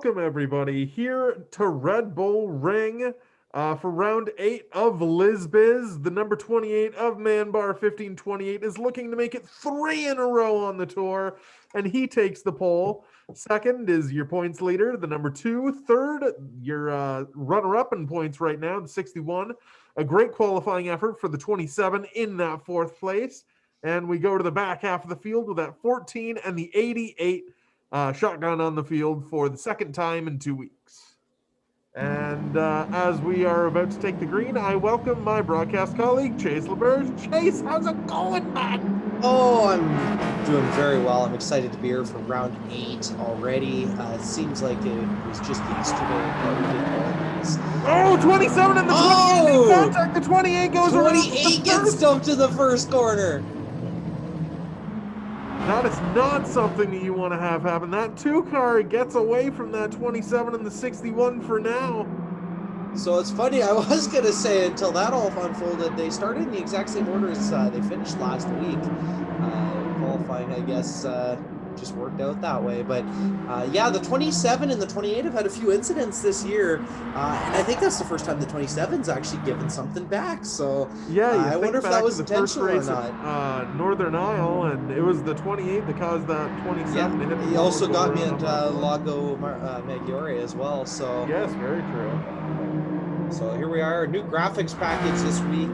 welcome everybody here to Red Bull Ring for round 8 of Lisbiz. The number 28 of Manbar 1528 is looking to make it 3 in a row on the tour, and he takes the pole. Second is your points leader, the number 2. Third, your runner-up in points right now, the 61. A great qualifying effort for the 27 in that 4th place. And we go to the back half of the field with that 14 and the 88 shotgun on the field for the second time in 2 weeks. And as we are about to take the green, I welcome my broadcast colleague, Chase LeBerge. Chase, how's it going, man? Oh, I'm doing very well. I'm excited to be here for round 8 already. It seems like it was just yesterday that we did all these. Oh, 27 and the 28 contact. The 28 goes 28 gets dumped to the first corner. That is not something that you want to have happen. That 2 car gets away from that 27 and the 61 for now. So it's funny, I was going to say until that all unfolded, they started in the exact same order as they finished last week. Qualifying, I guess, just worked out that way. But yeah, the 27 and the 28 have had a few incidents this year. And I think that's the first time the 27's actually given something back. So yeah, I wonder if that was intentional or not. At, Northern Isle, and it was the 28 that caused that 27 to hit. He also got me at Lago Maggiore as well. So yes, very true. So here we are, new graphics package this week.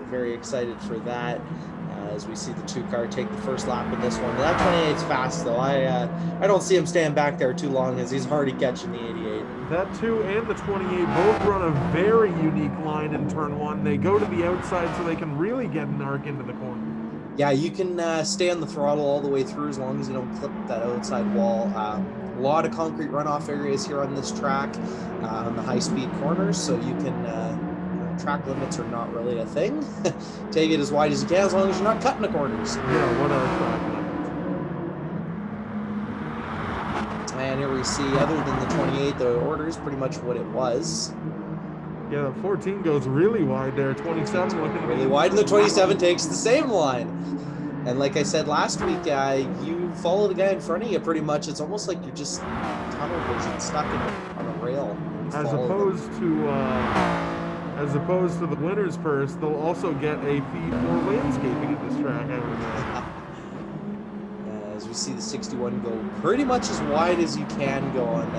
Very excited for that. As we see the 2 car take the first lap in this one. That 28's fast though. I don't see him staying back there too long as he's already catching the 88. That 2 and the 28 both run a very unique line in turn 1. They go to the outside so they can really get an arc into the corner. Yeah, you can stay on the throttle all the way through as long as you don't clip that outside wall. A lot of concrete runoff areas here on this track on the high-speed corners, so you can track limits are not really a thing. Take it as wide as you can as long as you're not cutting the corners. Yeah, what are track limits? And here we see, other than the 28, the order is pretty much what it was. Yeah, the 14 goes really wide there. 27 looking really wide, and the 27 takes the same line. And like I said last week, you follow the guy in front of you pretty much. It's almost like you're just tunnel vision stuck on a rail. As opposed to the winner's purse, they'll also get a fee for landscaping at this track, I would imagine. As we see the 61 go pretty much as wide as you can go on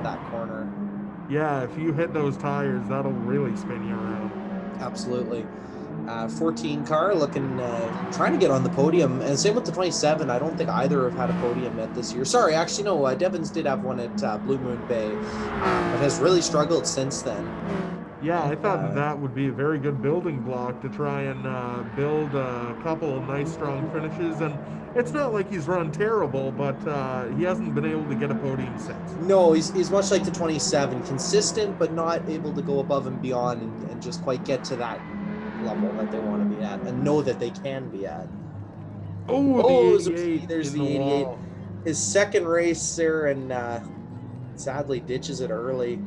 that corner. Yeah, if you hit those tires, that'll really spin you around. Absolutely. 14 car looking, trying to get on the podium, and same with the 27. I don't think either have had a podium yet this year. Sorry, actually no, Devins did have one at Blue Moon Bay, but has really struggled since then. Yeah, I thought that would be a very good building block to try and build a couple of nice strong finishes, and it's not like he's run terrible, but he hasn't been able to get a podium since. No, he's much like the 27, consistent but not able to go above and beyond and just quite get to that level that they want to be at and know that they can be at. The 88 there's the 88. His second race there, and sadly ditches it early.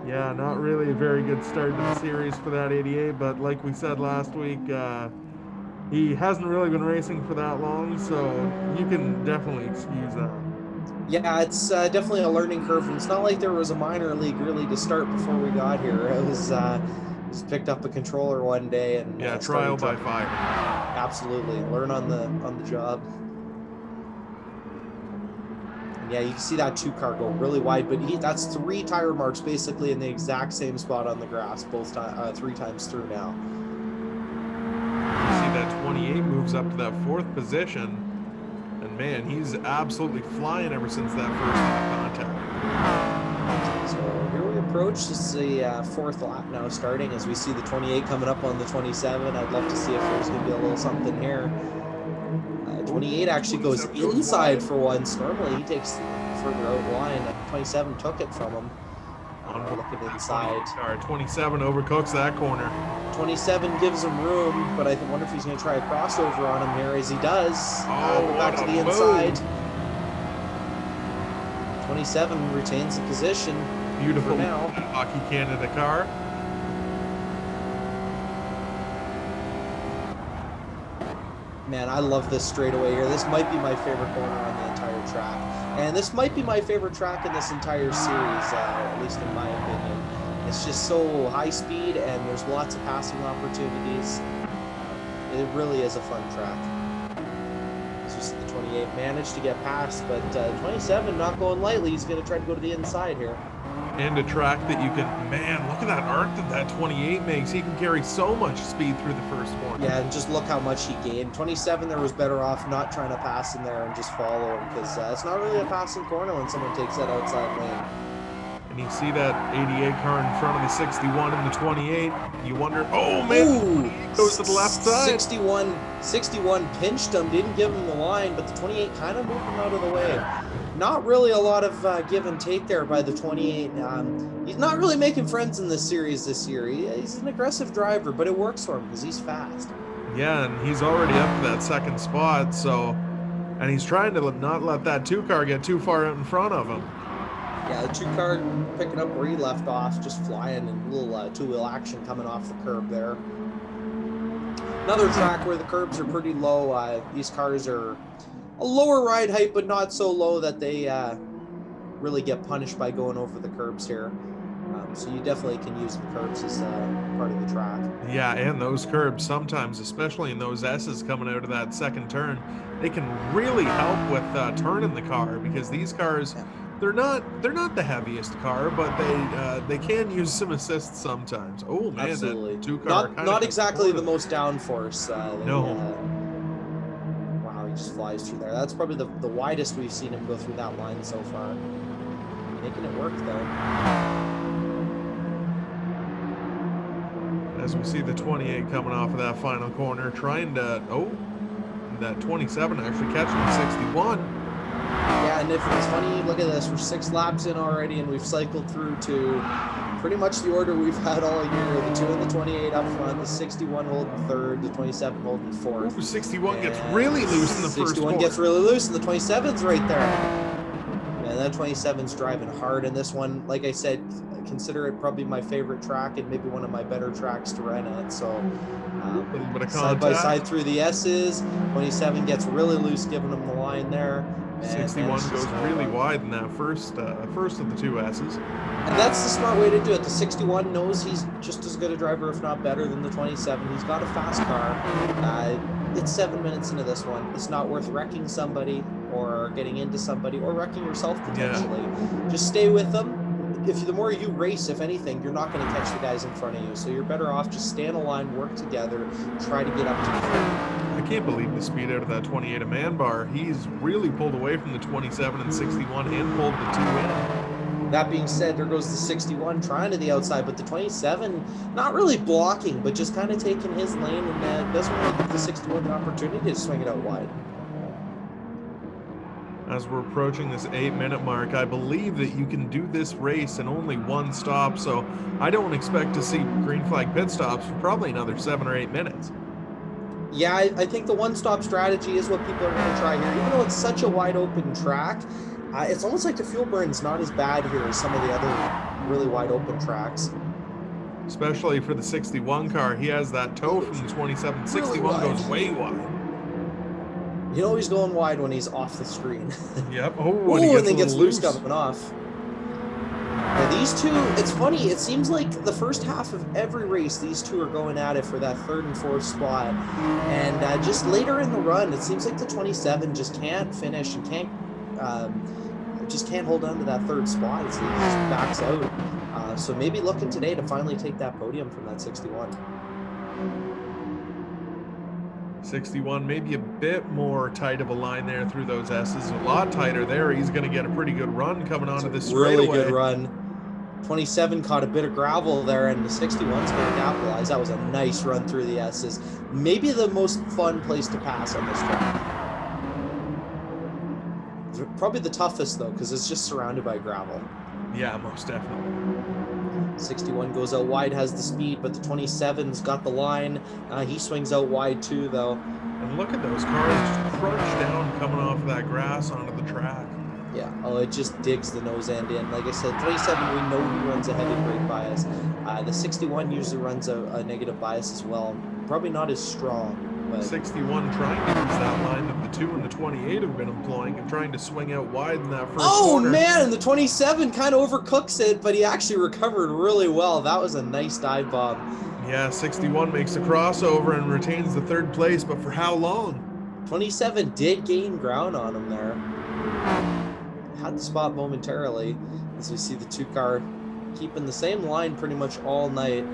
Yeah, not really a very good start to the series for that 88, but like we said last week, he hasn't really been racing for that long, so you can definitely excuse that. Yeah, it's definitely a learning curve, and it's not like there was a minor league really to start before we got here. It was just picked up a controller one day and trial by fire. Absolutely, learn on the job. And yeah, you can see that 2 car go really wide, but that's 3 tire marks basically in the exact same spot on the grass, both 3 times through now. You see that 28 moves up to that 4th position. Man, he's absolutely flying ever since that first contact. So here we approach. This is the 4th lap now starting as we see the 28 coming up on the 27. I'd love to see if there's going to be a little something here. 28 actually goes inside for once. Normally he takes further out line. 27 took it from him. Looking inside. 27 overcooks that corner. 27 gives him room, but I wonder if he's going to try a crossover on him here, as he does. Go back to the inside. 27 retains the position. Beautiful now. Hockey Canada car. Man, I love this straightaway here. This might be my favorite corner on the entire track. And this might be my favorite track in this entire series, at least in my opinion. It's just so high speed and there's lots of passing opportunities. It really is a fun track. It's just the 28 managed to get past, but 27 not going lightly. He's going to try to go to the inside here. And a track that you can, man, look at that arc that 28 makes. He can carry so much speed through the first one. Yeah, and just look how much he gained. 27 there was better off not trying to pass in there and just follow him, because it's not really a passing corner when someone takes that outside lane. And you see that 88 car in front of the 61 and the 28. You wonder, oh man, he goes to the left side. 61 pinched him, didn't give him the line, but the 28 kind of moved him out of the way. Not really a lot of give and take there by the 28. He's not really making friends in this series this year. He's an aggressive driver, but it works for him because he's fast. Yeah, and he's already up to that second spot, so, and he's trying to not let that 2 car get too far out in front of him. Yeah, the 2 car picking up where he left off, just flying, and a little 2-wheel action coming off the curb there. Another track where the curbs are pretty low. These cars are a lower ride height, but not so low that they really get punished by going over the curbs here. So you definitely can use the curbs as part of the track. Yeah, and those curbs sometimes, especially in those S's coming out of that second turn, they can really help with turning the car, because these cars, they're not the heaviest car, but they can use some assist sometimes. Oh man, absolutely. That 2 car not exactly the most downforce. No. Wow, he just flies through there. That's probably the widest we've seen him go through that line so far. Making it work though. As we see the 28 coming off of that final corner, trying to, that 27 actually catching the 61. Yeah, and if it's funny, look at this, we're 6 laps in already, and we've cycled through to pretty much the order we've had all year. The 2 and the 28 up front, the 61 holding third, the 27 holding fourth. Ooh, 61 gets really loose in the first corner. 61 gets really loose, and the 27's right there. And that 27's driving hard in this one. Like I said, consider it probably my favorite track and maybe one of my better tracks to run at. So a little bit of side by side through the S's. 27 gets really loose, giving him the line there. 61 goes really wide in that first of the 2 S's. And that's the smart way to do it. The 61 knows he's just as good a driver, if not better, than the 27. He's got a fast car. It's 7 minutes into this one. It's not worth wrecking somebody or getting into somebody or wrecking yourself potentially. Yeah. Just stay with them. The more you race, if anything, you're not going to catch the guys in front of you. So you're better off just stay on the line, work together, try to get up to the front. I can't believe the speed out of that 28 at man bar. He's really pulled away from the 27 and 61 and pulled the 2 in. That being said, there goes the 61 trying to the outside, but the 27 not really blocking, but just kind of taking his lane, and doesn't really give the 61 an opportunity to swing it out wide. As we're approaching this 8-minute mark, I believe that you can do this race in only 1 stop, so I don't expect to see green flag pit stops for probably another 7 or 8 minutes. Yeah, I think the 1-stop strategy is what people are going to try here. Even though it's such a wide open track, it's almost like the fuel burn's not as bad here as some of the other really wide open tracks. Especially for the 61 car, he has that toe from the 27. 61 goes way wide. You know he's going wide when he's off the screen. Yep. And then gets loose coming off. Now these two, it's funny, it seems like the first half of every race, these two are going at it for that 3rd and 4th spot. And just later in the run, it seems like the 27 just can't finish and just can't hold on to that 3rd spot. He just backs out. So maybe looking today to finally take that podium from that 61. 61, maybe a bit more tight of a line there through those S's. A lot tighter there. He's going to get a pretty good run coming onto this straightaway. Really good run. 27 caught a bit of gravel there, and the 61's going to capitalize. That was a nice run through the S's. Maybe the most fun place to pass on this track. Probably the toughest, though, because it's just surrounded by gravel. Yeah, most definitely. 61 goes out wide, has the speed, but the 27's got the line. He swings out wide too, though. And look at those cars just crunch down coming off of that grass onto the track. Yeah, it just digs the nose end in. Like I said, 27, we know he runs a heavy brake bias. The 61 usually runs a negative bias as well. Probably not as strong. But 61 trying to use that line that the 2 and the 28 have been employing and trying to swing out wide in that first corner. Man, the 27 kind of overcooks it, but he actually recovered really well. That was a nice dive bomb. Yeah, 61 makes the crossover and retains the 3rd place, but for how long? 27 did gain ground on him there. Had the spot momentarily, as we see the 2-car keeping the same line pretty much all night.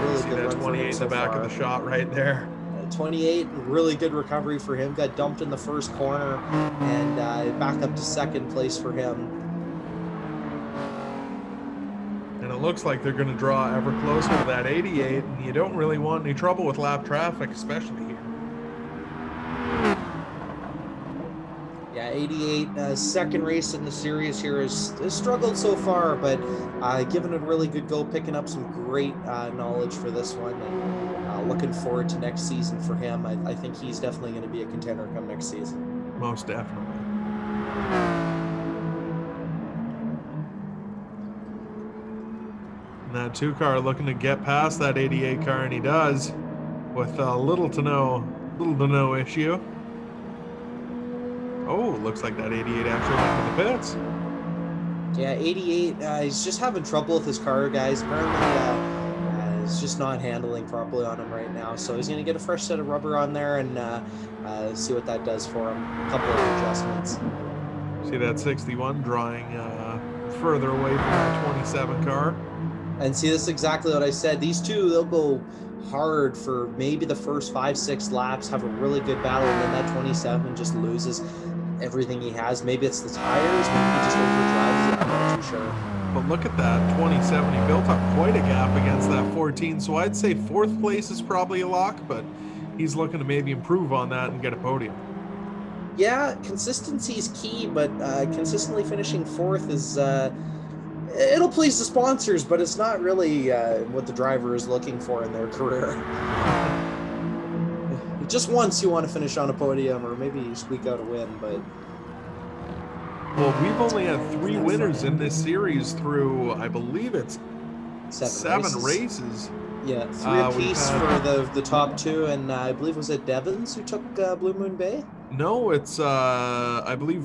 Really see good that run 28 in so the back far. of the shot right there. 28, really good recovery for him. Got dumped in the first corner and back up to 2nd place for him. And it looks like they're going to draw ever closer to that 88, and you don't really want any trouble with lap traffic, especially here. Yeah, 88, 2nd race in the series here, has struggled so far, but given it a really good go, picking up some great knowledge for this one, and looking forward to next season for him. I think he's definitely going to be a contender come next season. Most definitely. And that 2-car looking to get past that 88 car, and he does, with little to no issue. Oh, looks like that 88 actually went to the pits. Yeah, 88, he's just having trouble with his car, guys. Apparently, he's just not handling properly on him right now. So he's going to get a fresh set of rubber on there and see what that does for him. A couple of adjustments. See that 61 drawing further away from that 27 car. And see, this is exactly what I said. These two, they'll go hard for maybe the first 5-6 laps, have a really good battle, and then that 27 just loses everything he has. Maybe it's the tires, maybe he just overdrives it, I'm not too sure. But look at that 27, he built up quite a gap against that 14, so I'd say 4th place is probably a lock, but he's looking to maybe improve on that and get a podium. Yeah, consistency is key, but consistently finishing 4th is it'll please the sponsors, but it's not really what the driver is looking for in their career. Just once you want to finish on a podium, or maybe you squeak out a win, but... Well, we've only had 3 winners in this series through, I believe it's 7 races. Yeah, 3 apiece for the top 2, and I believe, was it Devons who took Blue Moon Bay? No, it's, I believe,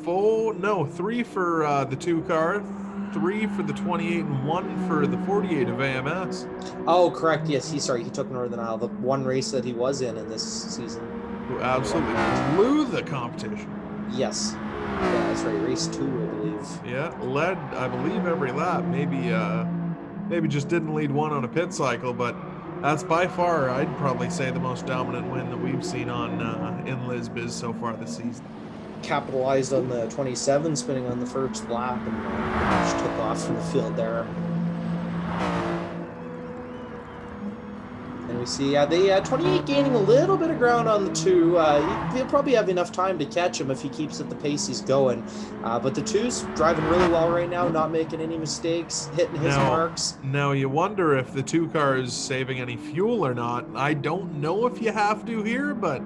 3 for the 2-car, 3 for the 28, and 1 for the 48 of AMS. Oh, correct. Yes, he took Northern Isle, the one race that he was in this season. Who absolutely blew the competition. Yes. Yeah, that's right. Race 2, I believe. Yeah, led, I believe, every lap. Maybe just didn't lead one on a pit cycle, but that's by far, I'd probably say, the most dominant win that we've seen on in Lisbiz so far this season. Capitalized on the 27 spinning on the first lap and just took off from the field there. And we see the 28 gaining a little bit of ground on the 2. He'll probably have enough time to catch him if he keeps at the pace he's going. But the 2's driving really well right now, not making any mistakes, hitting his marks. Now you wonder if the 2-car is saving any fuel or not. I don't know if you have to here, but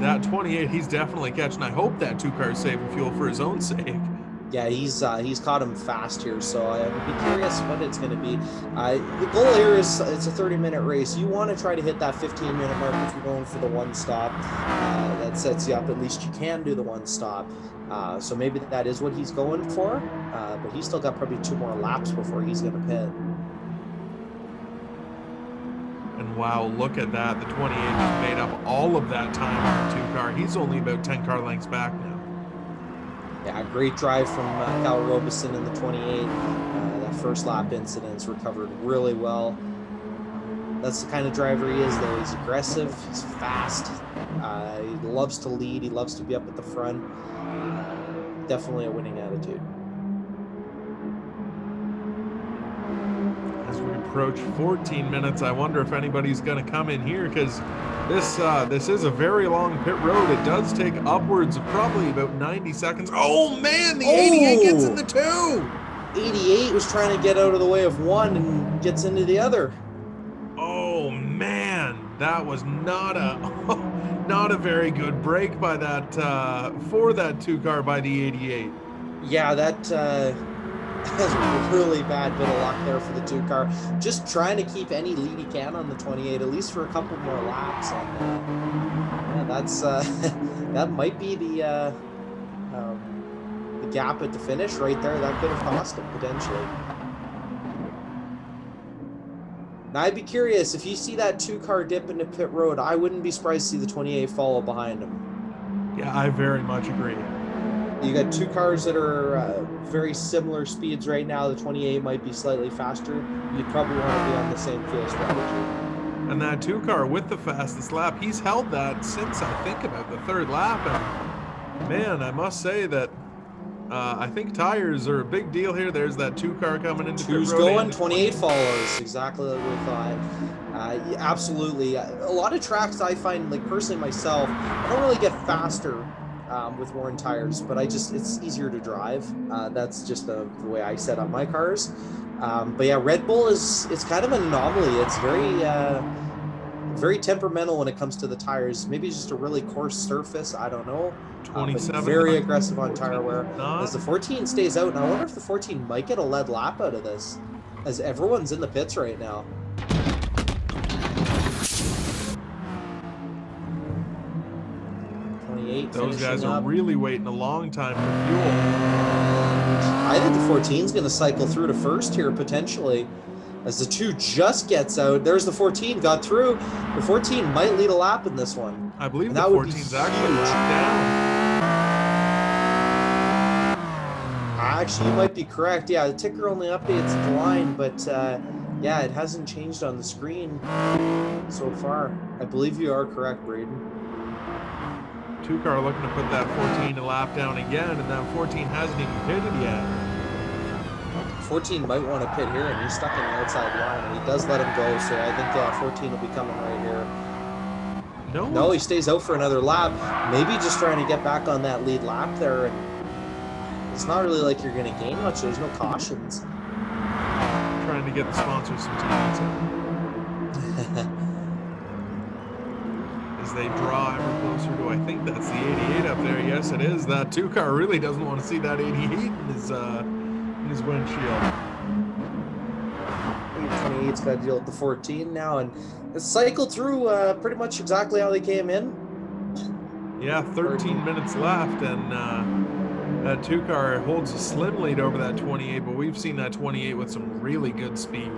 that 28, he's definitely catching. I hope that 2-car is saving fuel for his own sake. Yeah, he's caught him fast here, so I would be curious what it's going to be. The goal here is it's a 30-minute race. You want to try to hit that 15-minute mark if you're going for the 1 stop. That sets you up. At least you can do the 1 stop. So maybe that is what he's going for, but he's still got probably 2 more laps before he's going to pit. And wow, look at that. The 28 just made up all of that time on the 2-car. He's only about 10 car lengths back now. Yeah, great drive from Cal Robeson in the 28. That first lap incident's recovered really well. That's the kind of driver he is, though. He's aggressive, he's fast, he loves to lead, he loves to be up at the front. Definitely a winning attitude. As we approach 14 minutes, I wonder if anybody's going to come in here, because this is a very long pit road. It does take upwards of probably about 90 seconds. Oh man, the 88 gets in the 2. 88 was trying to get out of the way of 1 and gets into the other. Oh man, that was not a very good break by that for that 2-car by the 88. Yeah, that That's a really bad bit of luck there for the 2-car. Just trying to keep any lead he can on the 28, at least for a couple more laps. And yeah, that's that might be the gap at the finish right there. That could have cost him potentially. Now, I'd be curious if you see that 2-car dip into pit road. I wouldn't be surprised to see the 28 follow behind him. Yeah, I very much agree. You got 2 cars that are very similar speeds right now. The 28 might be slightly faster. You'd probably want to be on the same fuel strategy. And that 2-car with the fastest lap, he's held that since I think about the 3rd lap. And man, I must say that I think tires are a big deal here. There's that 2-car coming into pit road. 2's going, 28 follows. Exactly like we thought. Yeah, absolutely. A lot of tracks I find, like personally myself, I don't really get faster with worn tires, but it's easier to drive. That's just the way I set up my cars. But yeah, Red Bull it's kind of an anomaly. It's very temperamental when it comes to the tires. Maybe just a really coarse surface. I don't know. 27. Very aggressive on tire wear. Not. As the 14 stays out, and I wonder if the 14 might get a lead lap out of this, as everyone's in the pits right now. Those guys are really waiting a long time for fuel. I think the 14's going to cycle through to first here, potentially. As the 2 just gets out, there's the 14, got through. The 14 might lead a lap in this one. I believe the 14's actually lapped down. Actually, you might be correct. Yeah, the ticker only updates the line, but yeah, it hasn't changed on the screen so far. I believe you are correct, Braden. 2-car looking to put that 14 a lap down again, and that 14 hasn't even pitted yet. 14 might want to pit here, and he's stuck in the outside line, and he does let him go, so I think 14 will be coming right here. No, he stays out for another lap. Maybe just trying to get back on that lead lap there, and it's not really like you're going to gain much. There's no cautions. Trying to get the sponsors some tickets. As they draw ever closer to, I think that's the 88 up there. Yes, it is. That 2-car really doesn't want to see that 88 in his windshield. 28's got to deal with the 14 now, and it's cycled through pretty much exactly how they came in. Yeah, 13 minutes left, and that 2-car holds a slim lead over that 28, but we've seen that 28 with some really good speed.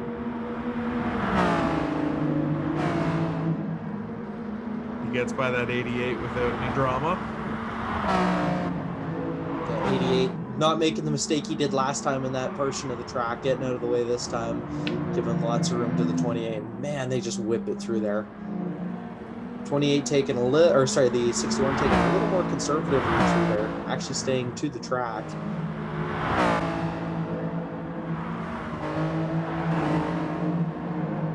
He gets by that 88 without any drama. Yeah, 88 not making the mistake he did last time in that portion of the track, getting out of the way this time, giving lots of room to the 28. Man, they just whip it through there. 28 taking a little, or sorry, the 61 taking a little more conservative route through there, actually staying to the track.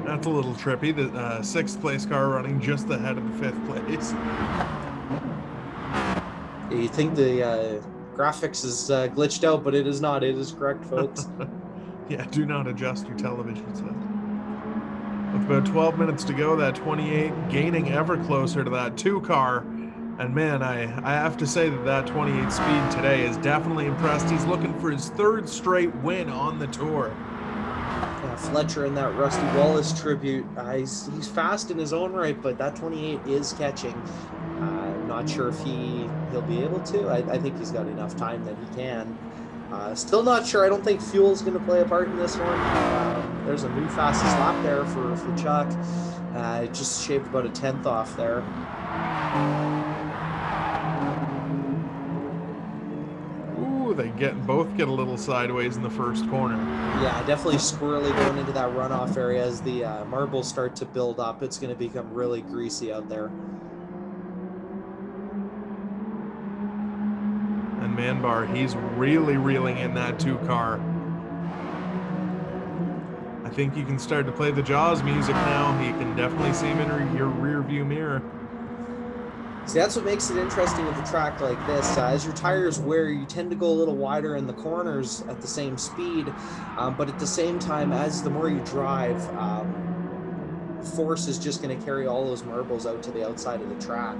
That's a little trippy. The 6th place car running just ahead of the 5th place. You think the graphics is glitched out, but it is not. It is correct, folks. Yeah, do not adjust your television set. With about 12 minutes to go, that 28 gaining ever closer to that 2-car. And man, I have to say that 28 speed today is definitely impressed. He's looking for his 3rd straight win on the tour. Fletcher in that Rusty Wallace tribute. He's fast in his own right, but that 28 is catching. I'm not sure if he'll be able to. I think he's got enough time that he can. Still not sure. I don't think fuel's going to play a part in this one. There's a new fastest lap there for Chuck. Just shaved about a 10th off there. Ooh, they both get a little sideways in the first corner. Yeah, definitely squirrely going into that runoff area as the marbles start to build up. It's going to become really greasy out there. And Manbar, he's really reeling in that 2-car. I think you can start to play the Jaws music now. You can definitely see him in your rear view mirror. See, that's what makes it interesting with a track like this. As your tires wear, you tend to go a little wider in the corners at the same speed, but at the same time, as the more you drive, force is just going to carry all those marbles out to the outside of the track.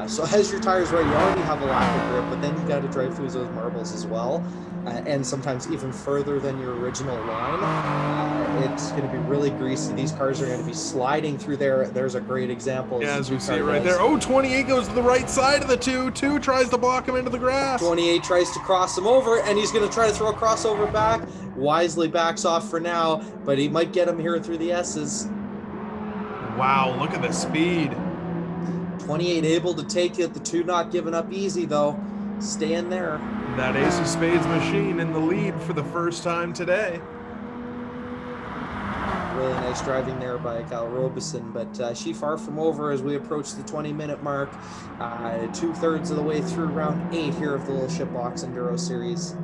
So as your tires wear, you already have a lack of grip, but then you got to drive through those marbles as well, and sometimes even further than your original line. It's going to be really greasy. These cars are going to be sliding through there. There's a great example. Yeah, as we see it right there. Oh, 28 goes to the right side of the 2. 2 tries to block him into the grass. 28 tries to cross him over, and he's going to try to throw a crossover back. Wisely backs off for now, but he might get him here through the S's. Wow, look at the speed. 28 able to take it. The 2 not giving up easy, though. Staying there. That Ace of Spades machine in the lead for the first time today. Really nice driving there by Kyle Robeson, but she far from over as we approach the 20-minute mark. 2/3 of the way through round 8 here of the Little Shipbox Enduro Series.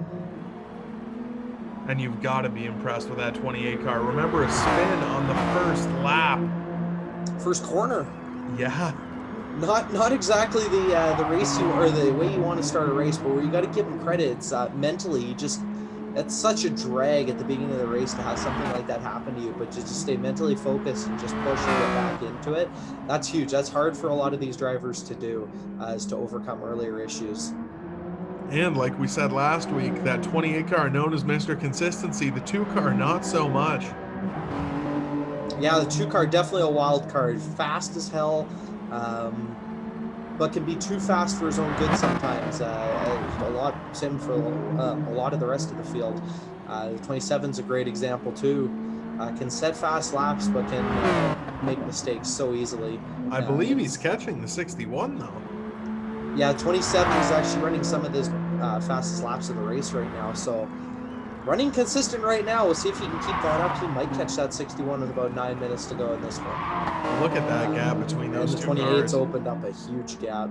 And you've got to be impressed with that 28 car. Remember a spin on the first lap. First corner. Yeah. Not exactly the race or the way you want to start a race, but where you got to give him credit. It's mentally, that's such a drag at the beginning of the race to have something like that happen to you, but just stay mentally focused and just push and get back into it. That's huge. That's hard for a lot of these drivers to do, is to overcome earlier issues. And like we said last week, that 28 car known as Mr. Consistency, the 2 car not so much. Yeah, the 2 car definitely a wild card. Fast as hell, but can be too fast for his own good sometimes. Same for a lot of the rest of the field. The 27's a great example too. Can set fast laps, but can make mistakes so easily. I believe he's catching the 61 though. Yeah, 27 is actually running some of his fastest laps of the race right now. So running consistent right now. We'll see if he can keep that up. He might catch that 61 with about 9 minutes to go in this one. Look at that gap between those two cars. And the 28's opened up a huge gap.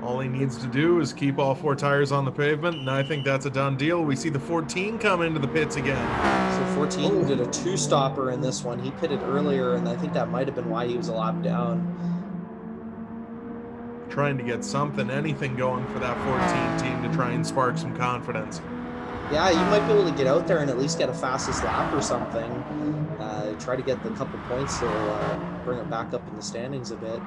All he needs to do is keep all 4 tires on the pavement, and I think that's a done deal. We see the 14 come into the pits again. So 14 did a 2-stopper in this one. He pitted earlier, and I think that might have been why he was a lap down. Trying to get something, anything going for that 14 team to try and spark some confidence. Yeah, you might be able to get out there and at least get a fastest lap or something. Try to get the couple points to bring it back up in the standings a bit.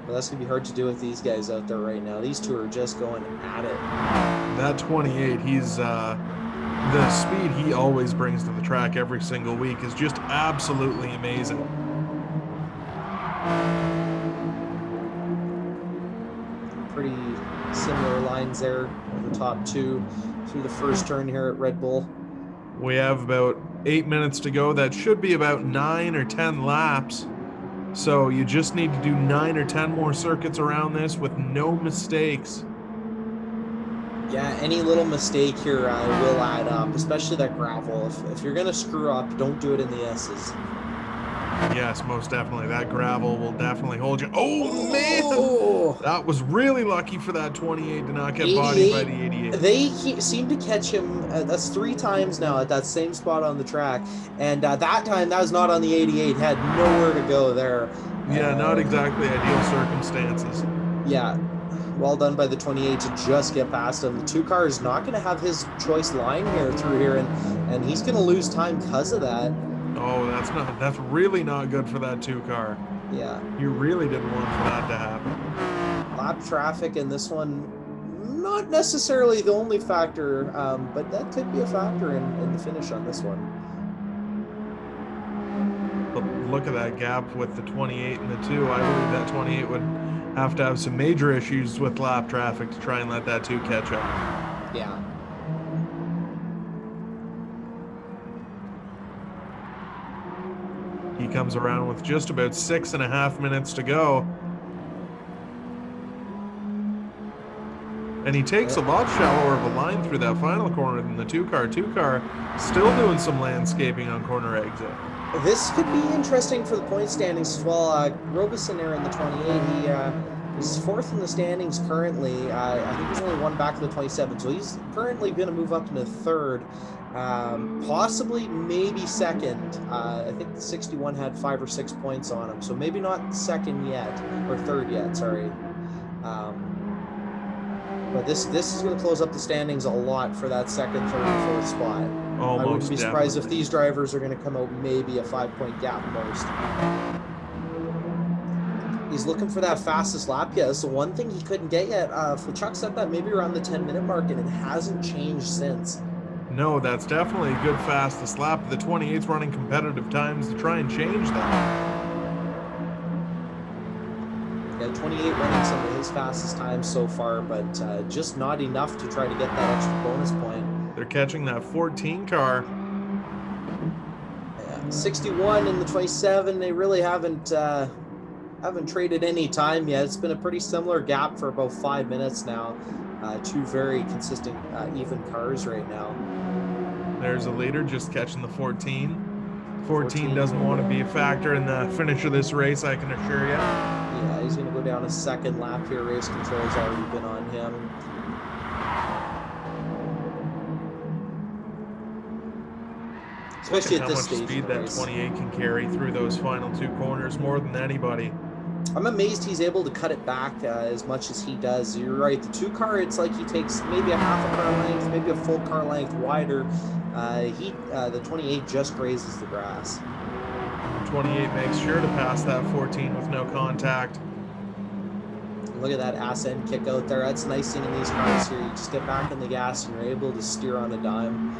But that's going to be hard to do with these guys out there right now. These 2 are just going at it. That 28, he's the speed he always brings to the track every single week is just absolutely amazing. Pretty similar lines there in the top 2 through the first turn here at Red Bull. We have about 8 minutes to go. That should be about 9 or 10 laps. So you just need to do 9 or 10 more circuits around this with no mistakes. Yeah, any little mistake here will add up, especially that gravel. If you're going to screw up, don't do it in the S's. Yes, most definitely. That gravel will definitely hold you. Oh, man! That was really lucky for that 28 to not get bodied by the 88. They seem to catch him. That's 3 times now at that same spot on the track. And that time, that was not on the 88. Had nowhere to go there. Yeah, not exactly ideal circumstances. Yeah. Well done by the 28 to just get past him. The 2 car is not going to have his choice line here through here, and he's going to lose time because of that. Oh, that's really not good for that 2 car. Yeah. You really didn't want for that to happen. Lap traffic in this one, not necessarily the only factor, but that could be a factor in the finish on this one. But look at that gap with the 28 and the 2. I believe that 28 would have to have some major issues with lap traffic to try and let that 2 catch up. Yeah. He comes around with just about 6.5 minutes to go. And he takes a lot shallower of a line through that final corner than the 2 car. 2 car still doing some landscaping on corner exit. This could be interesting for the point standings as well. Robeson there in the 28, he's 4th in the standings currently. I think he's only 1 back of the 27, so he's currently going to move up into 3rd. Possibly, maybe 2nd. I think the 61 had 5 or 6 points on him, so maybe not 2nd yet, or 3rd yet, sorry. But this is going to close up the standings a lot for that second, third, and fourth spot. I wouldn't be surprised if these drivers are going to come out maybe a 5-point gap most. He's looking for that fastest lap. Yeah, that's the one thing he couldn't get yet. Chuck set that maybe around the 10-minute mark, and it hasn't changed since. No, that's definitely a good fastest lap. The 28's running competitive times to try and change that. Yeah, 28 running some of his fastest times so far, but just not enough to try to get that extra bonus point. They're catching that 14 car. Yeah, 61 and the 27, they really haven't traded any time yet. It's been a pretty similar gap for about 5 minutes now. Two very consistent, even cars right now. There's a leader just catching the 14. 14 doesn't want to be a factor in the finish of this race, I can assure you. Yeah, he's going to go down a second lap here. Race control's already been on him. Especially at this stage. How much speed that 28 can carry through those final two corners, more than anybody. I'm amazed he's able to cut it back as much as he does. You're right. The two car, it's like he takes maybe a half a car length, maybe a full car length wider. The 28 just grazes the grass. 28 makes sure to pass that 14 with no contact. Look at that ass end kick out there. That's nice thing in these cars here. You just get back in the gas and you're able to steer on a dime.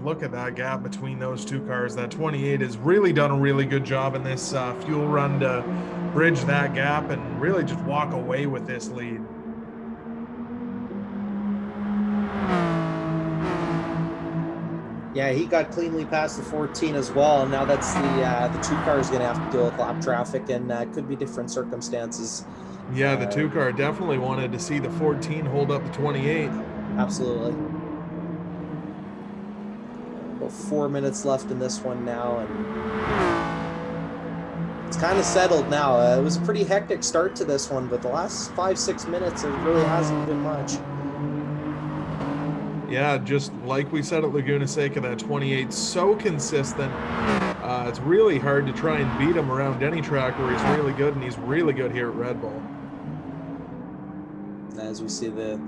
Look at that gap between those two cars. That 28 has really done a really good job in this fuel run to bridge that gap and really just walk away with this lead. Yeah, he got cleanly past the 14 as well. And now that's the two cars going to have to deal with lap traffic, and could be different circumstances. Yeah, the two car definitely wanted to see the 14 hold up the 28. Absolutely. About 4 minutes left in this one now, and it's kind of settled now. It was a pretty hectic start to this one, but the last 5-6 minutes, it really hasn't been much. Yeah, just like we said at Laguna Seca, that 28's so consistent. It's really hard to try and beat him around any track where he's really good, and he's really good here at Red Bull. As we see the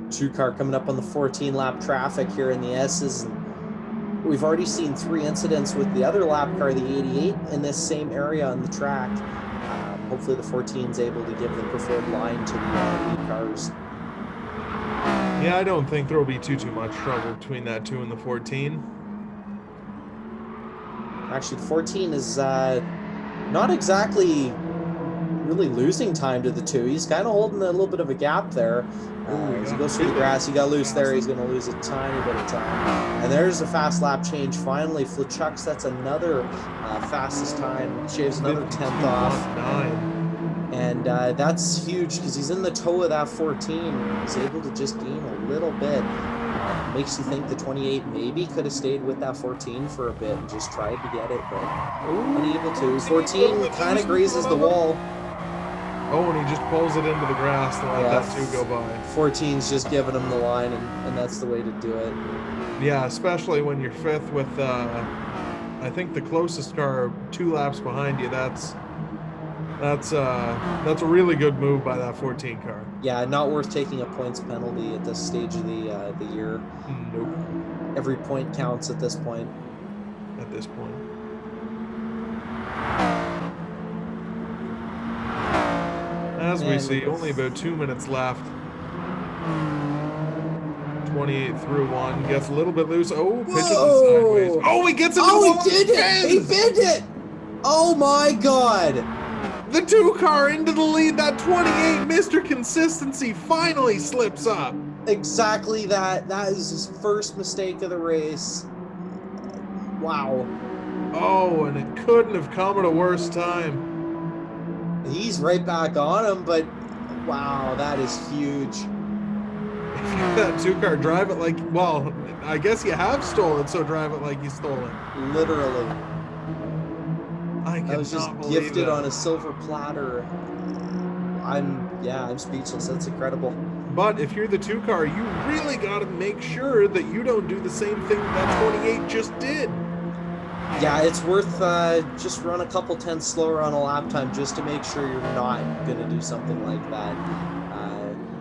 two car coming up on the 14 lap traffic here in the S's. We've already seen 3 incidents with the other lap car, the 88, in this same area on the track. Hopefully the 14 is able to give the preferred line to the lead cars. Yeah, I don't think there'll be too much trouble between that 2 and the 14. Actually, the 14 is not exactly really losing time to the 2. He's kind of holding a little bit of a gap there. As he goes through the grass, he got loose there. He's going to lose a tiny bit of time. And there's a fast lap change. Finally, Flechuck sets another fastest time. Shaves another 10th off. And that's huge because he's in the toe of that 14. He's able to just gain a little bit. Makes you think the 28 maybe could have stayed with that 14 for a bit and just tried to get it, but unable to. 14 kind of grazes the wall. Oh, and he just pulls it into the grass to let that 2 go by. 14's just giving him the line, and that's the way to do it. Yeah, especially when you're 5th with, I think the closest car 2 laps behind you. That's a really good move by that 14 car. Yeah, not worth taking a points penalty at this stage of the year. Nope. Every point counts at this point. At this point. As we see, only about 2 minutes left. 28 through 1. Gets a little bit loose. Oh, pitches it sideways. Oh, he gets it. Oh, he did it! He bent it! Oh my God! The 2 car into the lead. That 28, Mr. Consistency, finally slips up. Exactly that. That is his first mistake of the race. Wow. Oh, and it couldn't have come at a worse time. He's right back on him, but wow, that is huge. If you're that 2 car, drive it like, well, I guess you have stolen, so drive it like you stole it. Literally. I was just gifted on a silver platter. I'm speechless. That's incredible. But if you're the 2 car, you really got to make sure that you don't do the same thing that 28 just did. Yeah, it's worth just run a couple tenths slower on a lap time just to make sure you're not going to do something like that.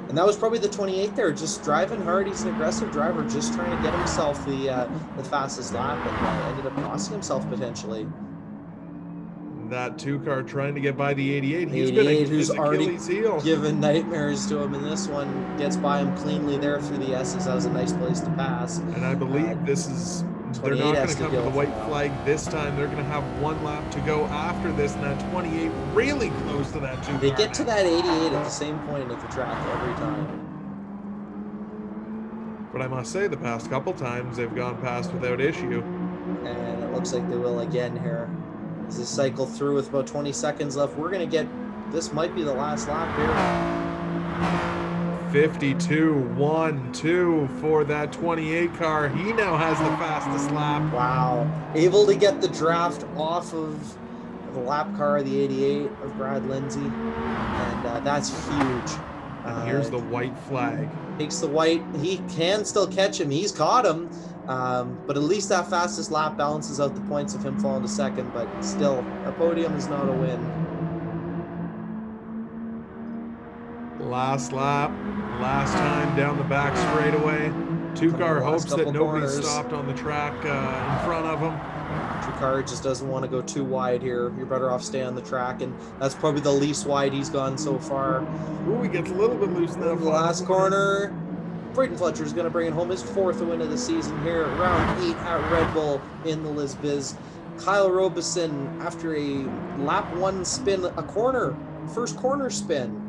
And that was probably the 28 there, just driving hard. He's an aggressive driver, just trying to get himself the fastest lap, and ended up costing himself potentially. That 2 car trying to get by the 88. He's been 88, who's his already Achilles heel. given nightmares to him, and this one gets by him cleanly there through the S's. That was a nice place to pass. And I believe this is, they're not going to come to the white flag this time. They're going to have 1 lap to go after this, and that 28 really close to that 2 car. They get to that 88 at the same point of the track every time. But I must say, the past couple times they've gone past without issue. And it looks like they will again here. As they cycle through with about 20 seconds left, we're going to get, this might be the last lap here. 52.12 for that 28 car. He now has the fastest lap. Wow. Able to get the draft off of the lap car, the 88 of Brad Lindsay. And that's huge. And here's the white flag. Takes the white. He can still catch him. He's caught him. But at least that fastest lap balances out the points of him falling to second. But still, a podium is not a win. Last lap, last time down the back straightaway. 2-car hopes that nobody stopped on the track in front of him. 2-car just doesn't want to go too wide here. You're better off staying on the track, and that's probably the least wide he's gone so far. Ooh, he gets a little bit loose in that last corner. Braden Fletcher is going to bring it home, his 4th win of the season here, round 8 at Red Bull in the Lisbiz. Kyle Robeson, after a lap 1 spin, a corner, first corner spin,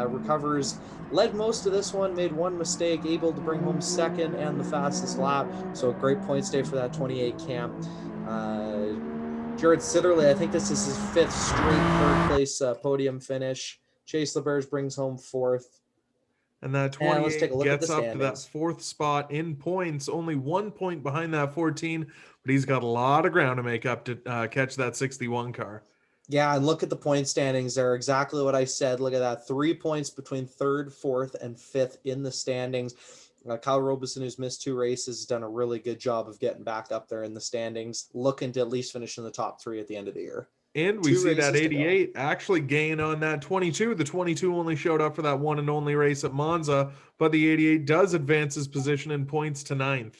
recovers, led most of this one, made 1 mistake, able to bring home 2nd and the fastest lap. So a great points day for that 28 camp. Jared Sitterly, I think this is his 5th straight 3rd place podium finish. Chase LeBerge brings home 4th. And that 28 gets up to that 4th spot in points, only 1 point behind that 14, but he's got a lot of ground to make up to catch that 61 car. Yeah, and look at the point standings. They're exactly what I said. Look at that. 3 points between 3rd, 4th, and 5th in the standings. Kyle Robeson, who's missed 2 races, has done a really good job of getting back up there in the standings, looking to at least finish in the top 3 at the end of the year. And we see that 88 actually gain on that 22. The 22 only showed up for that one and only race at Monza, but the 88 does advance his position in points to 9th.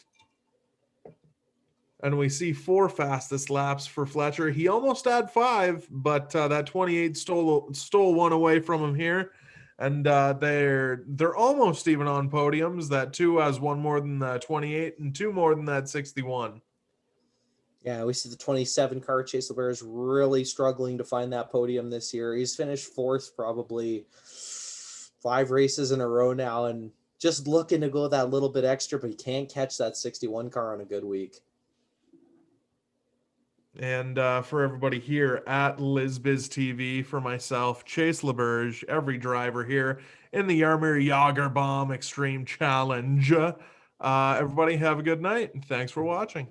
And we see 4 fastest laps for Fletcher. He almost had 5, but that 28 stole 1 away from him here. And they're almost even on podiums. That 2 has 1 more than the 28 and 2 more than that 61. Yeah, we see the 27 car, Chase LeBear, is really struggling to find that podium this year. He's finished 4th probably 5 races in a row now, and just looking to go that little bit extra, but he can't catch that 61 car on a good week. And for everybody here at Lisbiz TV, for myself, Chase LeBerge, every driver here in the Yarmir Jagr-bomb Extreme Challenge, everybody have a good night, and thanks for watching.